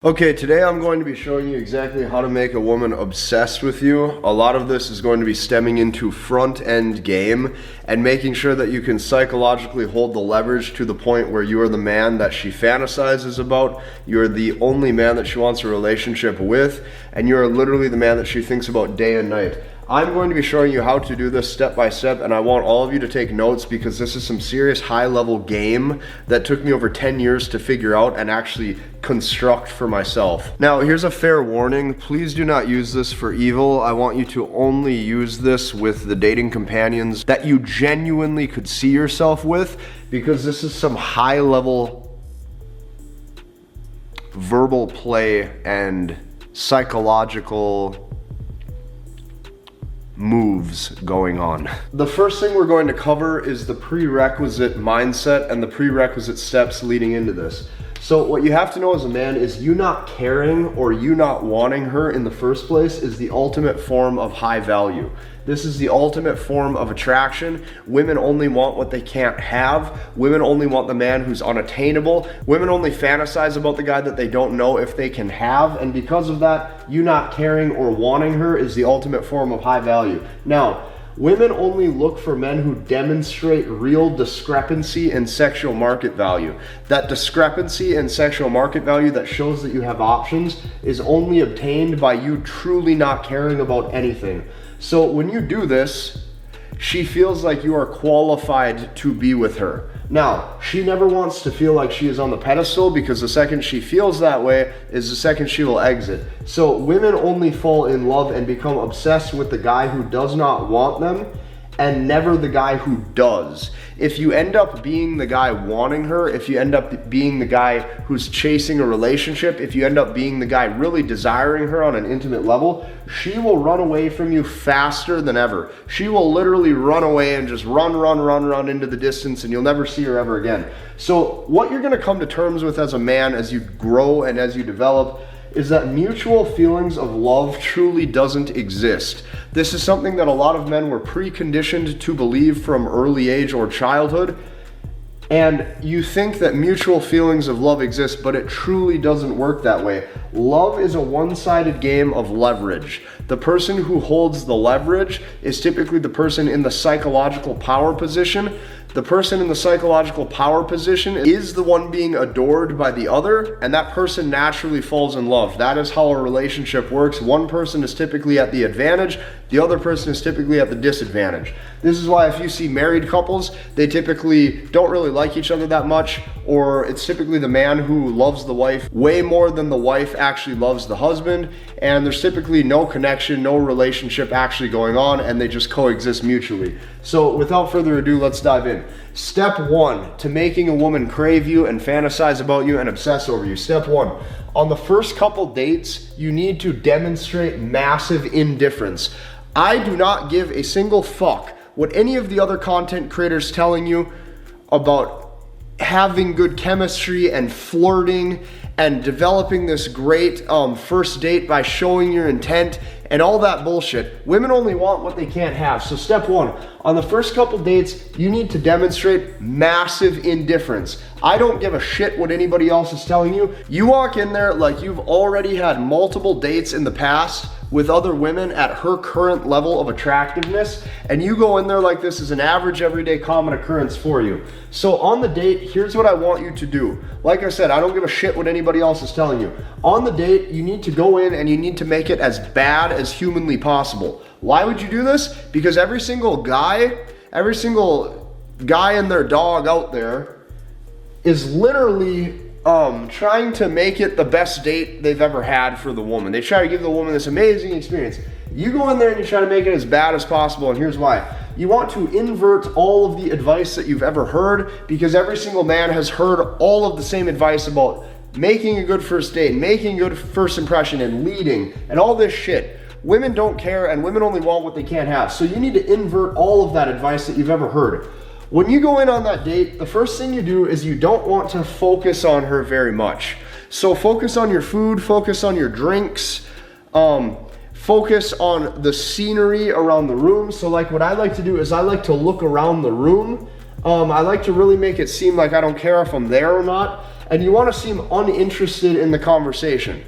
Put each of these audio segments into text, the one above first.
Okay, today I'm going to be showing you exactly how to make a woman obsessed with you. A lot of this is going to be stemming into front-end game and making sure that you can psychologically hold the leverage to the point where you are the man that she fantasizes about, you're the only man that she wants a relationship with, and you're literally the man that she thinks about day and night. I'm going to be showing you how to do this step by step, and I want all of you to take notes because this is some serious high-level game that took me over 10 years to figure out and actually construct for myself. Now, here's a fair warning. Please do not use this for evil. I want you to only use this with the dating companions that you genuinely could see yourself with, because this is some high-level verbal play and psychological moves going on. The first thing we're going to cover is the prerequisite mindset and the prerequisite steps leading into this. So what you have to know as a man is you not caring or you not wanting her in the first place is the ultimate form of high value. This is the ultimate form of attraction. Women only want what they can't have. Women only want the man who's unattainable. Women only fantasize about the guy that they don't know if they can have. And because of that, you not caring or wanting her is the ultimate form of high value. Now, women only look for men who demonstrate real discrepancy in sexual market value. That discrepancy in sexual market value that shows that you have options is only obtained by you truly not caring about anything. So when you do this, she feels like you are qualified to be with her. Now, she never wants to feel like she is on the pedestal, because the second she feels that way is the second she will exit. So women only fall in love and become obsessed with the guy who does not want them and never the guy who does. If you end up being the guy wanting her, if you end up being the guy who's chasing a relationship, if you end up being the guy really desiring her on an intimate level, she will run away from you faster than ever. She will literally run away and just run into the distance, and you'll never see her ever again. So what you're gonna come to terms with as a man as you grow and as you develop is that mutual feelings of love truly doesn't exist. This is something that a lot of men were preconditioned to believe from early age or childhood. And you think that mutual feelings of love exist, but it truly doesn't work that way. Love is a one-sided game of leverage. The person who holds the leverage is typically the person in the psychological power position. The person in the psychological power position is the one being adored by the other, and that person naturally falls in love. That is how a relationship works. One person is typically at the advantage, the other person is typically at the disadvantage. This is why if you see married couples, they typically don't really like each other that much, or it's typically the man who loves the wife way more than the wife actually loves the husband, and there's typically no connection, no relationship actually going on, and they just coexist mutually. So without further ado, let's dive in. Step one to making a woman crave you and fantasize about you and obsess over you. Step one, on the first couple dates, you need to demonstrate massive indifference. I do not give a single fuck what any of the other content creators telling you about having good chemistry and flirting and developing this great first date by showing your intent and all that bullshit. Women only want what they can't have. So step one, on the first couple dates, you need to demonstrate massive indifference. I don't give a shit what anybody else is telling you. You walk in there like you've already had multiple dates in the past with other women at her current level of attractiveness, and you go in there like this is an average everyday common occurrence for you. So on the date, here's what I want you to do. Like I said, I don't give a shit what anybody else is telling you. On the date, you need to go in and you need to make it as bad as humanly possible. Why would you do this? Because every single guy and their dog out there is literally trying to make it the best date they've ever had for the woman. They try to give the woman this amazing experience. You go in there and you try to make it as bad as possible, and here's why. You want to invert all of the advice that you've ever heard, because every single man has heard all of the same advice about making a good first date, making a good first impression, and leading, and all this shit. Women don't care, and women only want what they can't have. So you need to invert all of that advice that you've ever heard. When you go in on that date, the first thing you do is you don't want to focus on her very much. So focus on your food, focus on your drinks, focus on the scenery around the room. So like what I like to do is I like to look around the room. I like to really make it seem like I don't care if I'm there or not. and you want to seem uninterested in the conversation.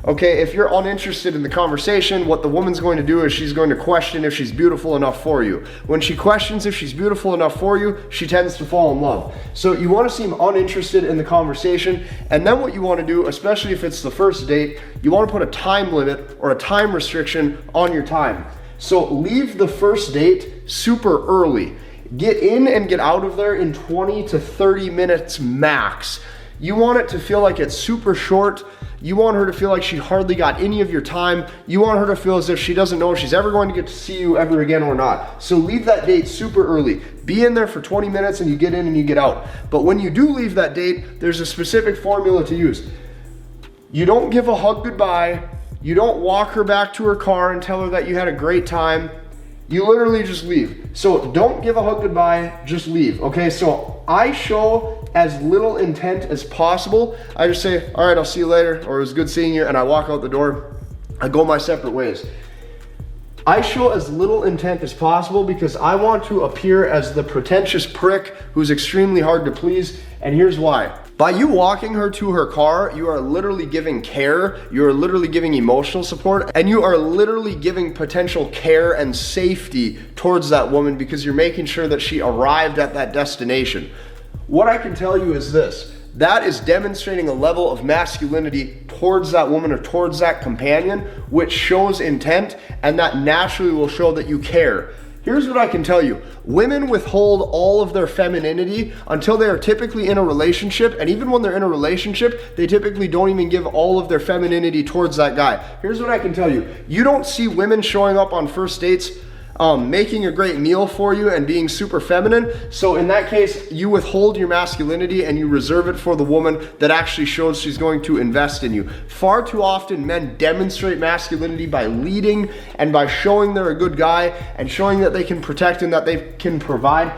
Okay, if you're uninterested in the conversation, what the woman's going to do is she's going to question if she's beautiful enough for you. When she questions if she's beautiful enough for you, she tends to fall in love. So you want to seem uninterested in the conversation, and then what you want to do, especially if it's the first date, you want to put a time limit or a time restriction on your time. So leave the first date super early. Get in and get out of there in 20 to 30 minutes max. You want it to feel like it's super short. You want her to feel like she hardly got any of your time. You want her to feel as if she doesn't know if she's ever going to get to see you ever again or not. So leave that date super early. Be in there for 20 minutes and you get in and you get out. But when you do leave that date, there's a specific formula to use. You don't give a hug goodbye. You don't walk her back to her car and tell her that you had a great time. You literally just leave. So don't give a hug goodbye, just leave. Okay, so I show as little intent as possible. I just say, all right, I'll see you later, or it was good seeing you, and I walk out the door. I go my separate ways. I show as little intent as possible because I want to appear as the pretentious prick who's extremely hard to please, and here's why. By you walking her to her car, you are literally giving care, you are literally giving emotional support, and you are literally giving potential care and safety towards that woman because you're making sure that she arrived at that destination. What I can tell you is this: that is demonstrating a level of masculinity towards that woman or towards that companion, which shows intent, and that naturally will show that you care. Here's what I can tell you. Women withhold all of their femininity until they are typically in a relationship, and even when they're in a relationship, they typically don't even give all of their femininity towards that guy. Here's what I can tell you. You don't see women showing up on first dates making a great meal for you and being super feminine. So in that case, you withhold your masculinity and you reserve it for the woman that actually shows she's going to invest in you. Far too often, men demonstrate masculinity by leading and by showing they're a good guy and showing that they can protect and that they can provide.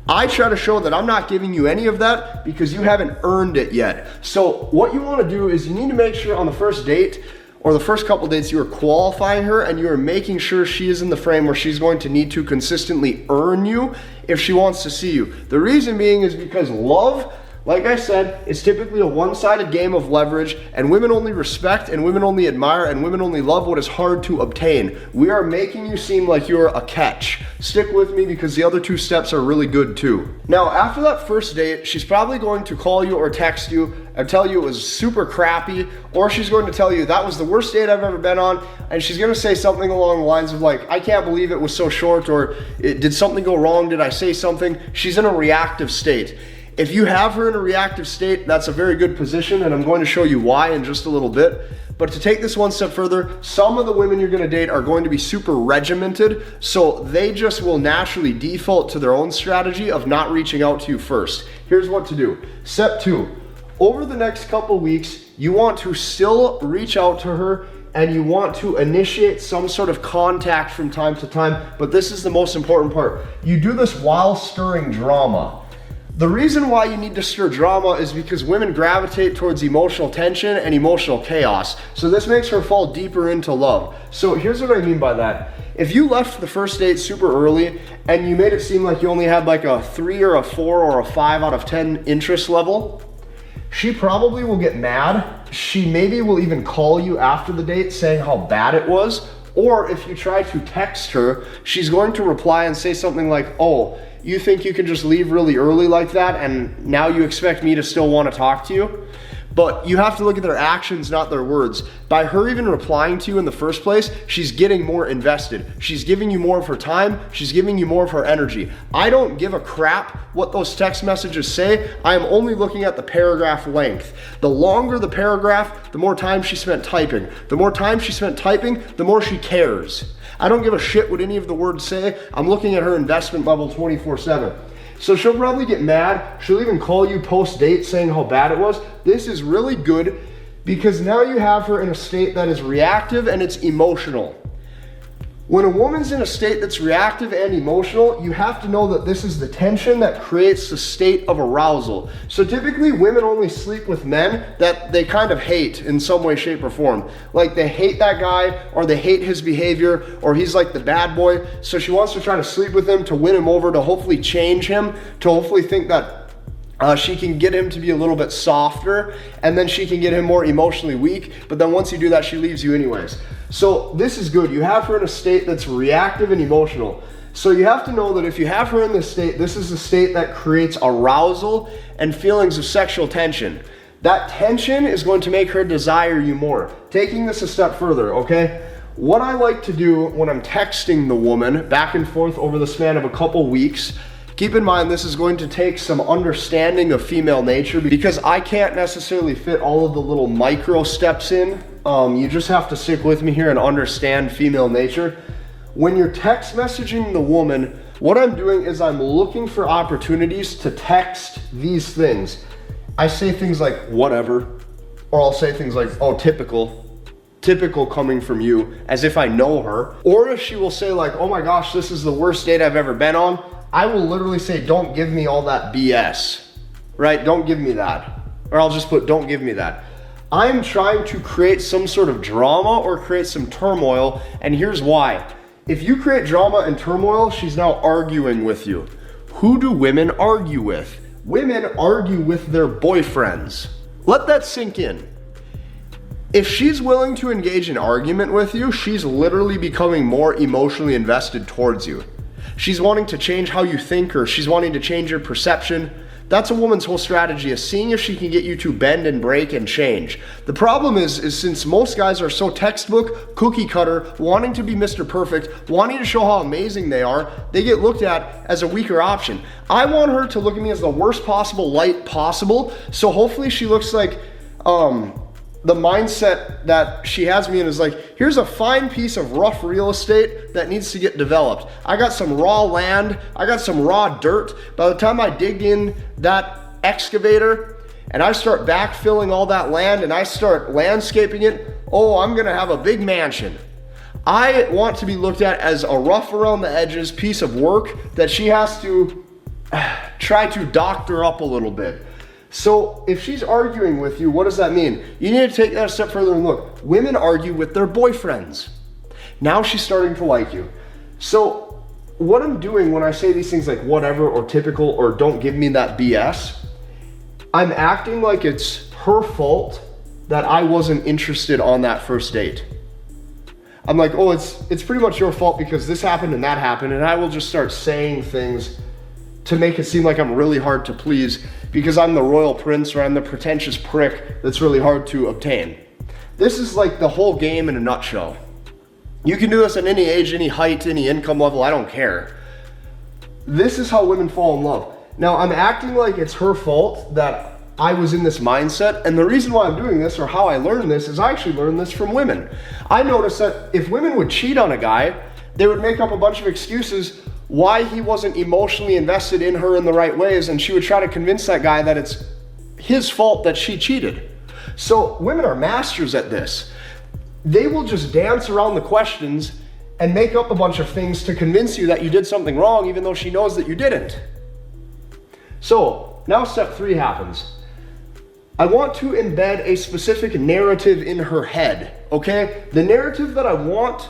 I try to show that I'm not giving you any of that because you haven't earned it yet. So what you want to do is you need to make sure on the first date or the first couple dates, you are qualifying her and you are making sure she is in the frame where she's going to need to consistently earn you if she wants to see you. The reason being is because love, like I said, is typically a one-sided game of leverage, and women only respect and women only admire and women only love what is hard to obtain. We are making you seem like you're a catch. Stick with me because the other two steps are really good too. Now, after that first date, she's probably going to call you or text you and tell you it was super crappy, or she's going to tell you that was the worst date I've ever been on, and she's going to say something along the lines of like, I can't believe it was so short, or did something go wrong? Did I say something? She's in a reactive state. If you have her in a reactive state, that's a very good position, and I'm going to show you why in just a little bit. But to take this one step further, some of the women you're gonna date are going to be super regimented, so they just will naturally default to their own strategy of not reaching out to you first. Here's what to do. Step 2, over the next couple weeks, you want to still reach out to her and you want to initiate some sort of contact from time to time, but this is the most important part. You do this while stirring drama. The reason why you need to stir drama is because women gravitate towards emotional tension and emotional chaos. So this makes her fall deeper into love. So here's what I mean by that. If you left the first date super early and you made it seem like you only had like a 3 or a 4 or a 5 out of 10 interest level, she probably will get mad. She maybe will even call you after the date saying how bad it was. Or if you try to text her, she's going to reply and say something like, oh, you think you can just leave really early like that and now you expect me to still want to talk to you? But you have to look at their actions, not their words. By her even replying to you in the first place, she's getting more invested. She's giving you more of her time. She's giving you more of her energy. I don't give a crap what those text messages say. I am only looking at the paragraph length. The longer the paragraph, the more time she spent typing. The more time she spent typing, the more she cares. I don't give a shit what any of the words say. I'm looking at her investment level 24/7. So she'll probably get mad. She'll even call you post-date saying how bad it was. This is really good because now you have her in a state that is reactive and it's emotional. When a woman's in a state that's reactive and emotional, you have to know that this is the tension that creates the state of arousal. So typically women only sleep with men that they kind of hate in some way, shape, or form. Like they hate that guy, or they hate his behavior, or he's like the bad boy. So she wants to try to sleep with him to win him over, to hopefully change him, to hopefully think that She can get him to be a little bit softer, and then she can get him more emotionally weak, but then once you do that, she leaves you anyways. So this is good. You have her in a state that's reactive and emotional. So you have to know that if you have her in this state, this is a state that creates arousal and feelings of sexual tension. That tension is going to make her desire you more. Taking this a step further, okay? What I like to do when I'm texting the woman back and forth over the span of a couple weeks, keep in mind this is going to take some understanding of female nature because I can't necessarily fit all of the little micro steps in. You just have to stick with me here and understand female nature. When you're text messaging the woman, what I'm doing is I'm looking for opportunities to text these things. I say things like, whatever, or I'll say things like, oh, typical coming from you, as if I know her. Or if she will say like, oh my gosh, this is the worst date I've ever been on, I will literally say, don't give me all that BS, right? Don't give me that. Or I'll just put, don't give me that. I'm trying to create some sort of drama or create some turmoil, and here's why. If you create drama and turmoil, she's now arguing with you. Who do women argue with? Women argue with their boyfriends. Let that sink in. If she's willing to engage in argument with you, she's literally becoming more emotionally invested towards you. She's wanting to change how you think, or she's wanting to change your perception. That's a woman's whole strategy, is seeing if she can get you to bend and break and change. The problem is since most guys are so textbook, cookie cutter, wanting to be Mr. Perfect, wanting to show how amazing they are, they get looked at as a weaker option. I want her to look at me as the worst possible light possible, so hopefully she looks like the mindset that she has me in is like, here's a fine piece of rough real estate that needs to get developed. I got some raw land, I got some raw dirt. By the time I dig in that excavator and I start backfilling all that land and I start landscaping it, oh, I'm gonna have a big mansion. I want to be looked at as a rough around the edges piece of work that she has to try to doctor up a little bit. So if she's arguing with you, what does that mean? You need to take that a step further and look. Women argue with their boyfriends. Now she's starting to like you. So what I'm doing when I say these things like whatever or typical or don't give me that BS, I'm acting like it's her fault that I wasn't interested on that first date. I'm like, oh, it's pretty much your fault because this happened and that happened, and I will just start saying things to make it seem like I'm really hard to please because I'm the royal prince or I'm the pretentious prick that's really hard to obtain. This is like the whole game in a nutshell. You can do this at any age, any height, any income level, I don't care. This is how women fall in love. Now I'm acting like it's her fault that I was in this mindset, and the reason why I'm doing this or how I learned this is I actually learned this from women. I noticed that if women would cheat on a guy, they would make up a bunch of excuses why he wasn't emotionally invested in her in the right ways, and she would try to convince that guy that it's his fault that she cheated. So women are masters at this. They will just dance around the questions and make up a bunch of things to convince you that you did something wrong even though she knows that you didn't. So now step 3 happens. I want to embed a specific narrative in her head, okay? The narrative that I want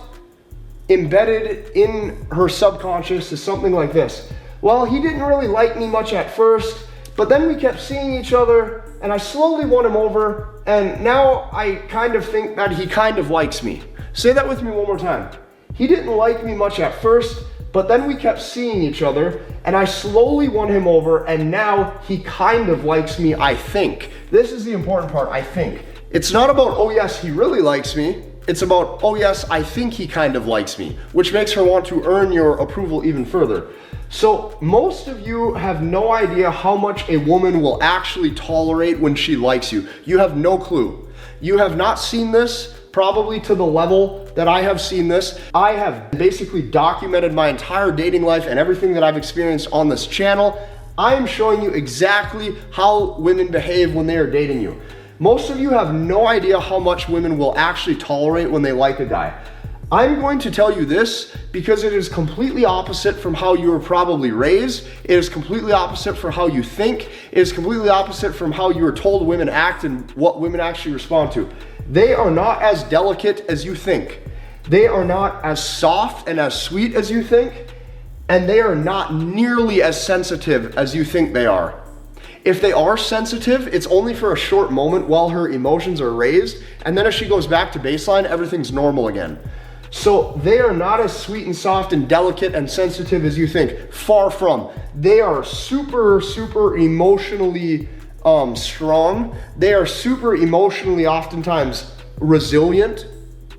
embedded in her subconscious is something like this. Well, he didn't really like me much at first, but then we kept seeing each other and I slowly won him over, and now I kind of think that he kind of likes me. Say that with me one more time. He didn't like me much at first, but then we kept seeing each other and I slowly won him over, and now he kind of likes me, I think. This is the important part, I think. It's not about, oh yes, he really likes me. It's about, oh yes, I think he kind of likes me, which makes her want to earn your approval even further. So most of you have no idea how much a woman will actually tolerate when she likes you. You have no clue. You have not seen this probably to the level that I have seen this. I have basically documented my entire dating life and everything that I've experienced on this channel. I am showing you exactly how women behave when they are dating you. Most of you have no idea how much women will actually tolerate when they like a guy. I'm going to tell you this because it is completely opposite from how you were probably raised. It is completely opposite from how you think. It is completely opposite from how you were told women act and what women actually respond to. They are not as delicate as you think. They are not as soft and as sweet as you think. And they are not nearly as sensitive as you think they are. If they are sensitive, it's only for a short moment while her emotions are raised, and then as she goes back to baseline, everything's normal again. So they are not as sweet and soft and delicate and sensitive as you think. Far from. They are super, super emotionally strong. They are super emotionally oftentimes resilient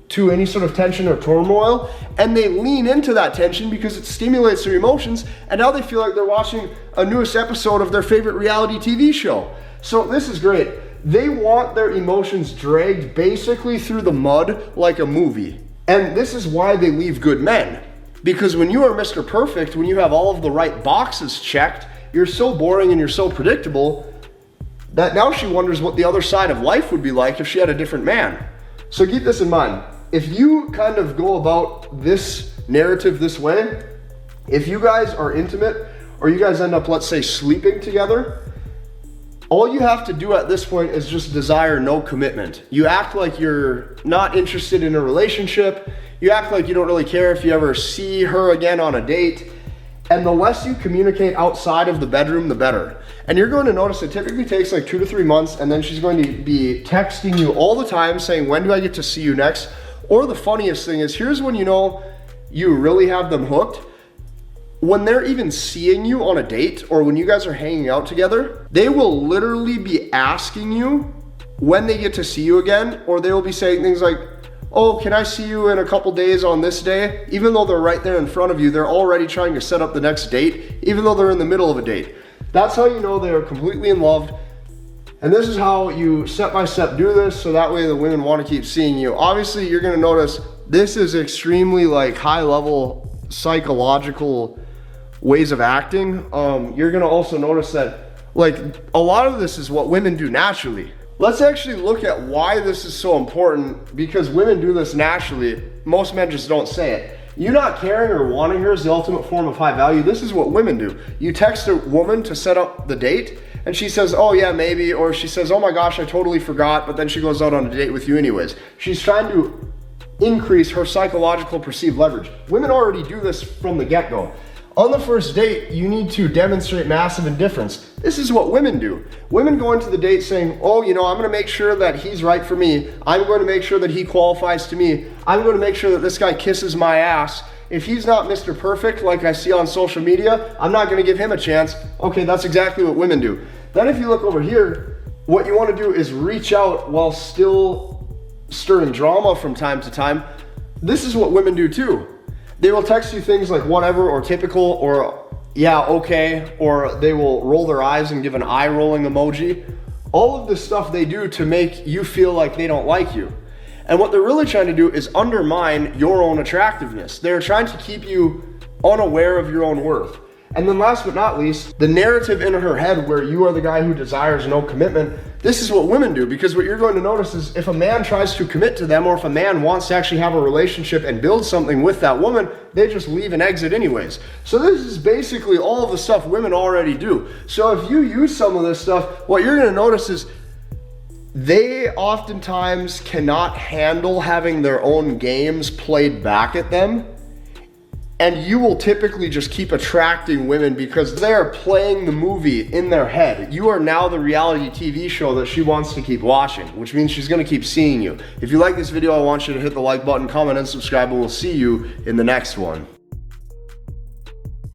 to any sort of tension or turmoil, and they lean into that tension because it stimulates their emotions, and now they feel like they're watching a newest episode of their favorite reality TV show. So this is great. They want their emotions dragged basically through the mud like a movie. And this is why they leave good men. Because when you are Mr. Perfect, when you have all of the right boxes checked, you're so boring and you're so predictable that now she wonders what the other side of life would be like if she had a different man. So keep this in mind. If you kind of go about this narrative this way, if you guys are intimate or you guys end up, let's say, sleeping together, all you have to do at this point is just desire no commitment. You act like you're not interested in a relationship. You act like you don't really care if you ever see her again on a date. And the less you communicate outside of the bedroom, the better. And you're going to notice it typically takes like 2 to 3 months, and then she's going to be texting you all the time saying, when do I get to see you next? Or the funniest thing is, here's when you know you really have them hooked. When they're even seeing you on a date or when you guys are hanging out together, they will literally be asking you when they get to see you again, or they will be saying things like, oh, can I see you in a couple days on this day? Even though they're right there in front of you, they're already trying to set up the next date, even though they're in the middle of a date. That's how you know they are completely in love. And this is how you step by step do this, so that way the women want to keep seeing you. Obviously, you're gonna notice this is extremely like high level psychological ways of acting. You're gonna also notice that like a lot of this is what women do naturally. Let's actually look at why this is so important, because women do this naturally. Most men just don't say it. You not caring or wanting her is the ultimate form of high value. This is what women do. You text a woman to set up the date, and she says, oh yeah, maybe, or she says, oh my gosh, I totally forgot, but then she goes out on a date with you anyways. She's trying to increase her psychological perceived leverage. Women already do this from the get-go. On the first date, you need to demonstrate massive indifference. This is what women do. Women go into the date saying, oh, you know, I'm gonna make sure that he's right for me. I'm going to make sure that he qualifies to me. I'm going to make sure that this guy kisses my ass. If he's not Mr. Perfect like I see on social media, I'm not gonna give him a chance. Okay, that's exactly what women do. Then if you look over here, what you wanna do is reach out while still stirring drama from time to time. This is what women do too. They will text you things like whatever or typical or yeah, okay, or they will roll their eyes and give an eye rolling emoji. All of this stuff they do to make you feel like they don't like you. And what they're really trying to do is undermine your own attractiveness. They're trying to keep you unaware of your own worth. And then last but not least, the narrative in her head where you are the guy who desires no commitment, this is what women do, because what you're going to notice is if a man tries to commit to them, or if a man wants to actually have a relationship and build something with that woman, they just leave and exit anyways. So this is basically all of the stuff women already do. So if you use some of this stuff, what you're going to notice is they oftentimes cannot handle having their own games played back at them. And you will typically just keep attracting women because they're playing the movie in their head. You are now the reality TV show that she wants to keep watching, which means she's gonna keep seeing you. If you like this video, I want you to hit the like button, comment, and subscribe, and we'll see you in the next one.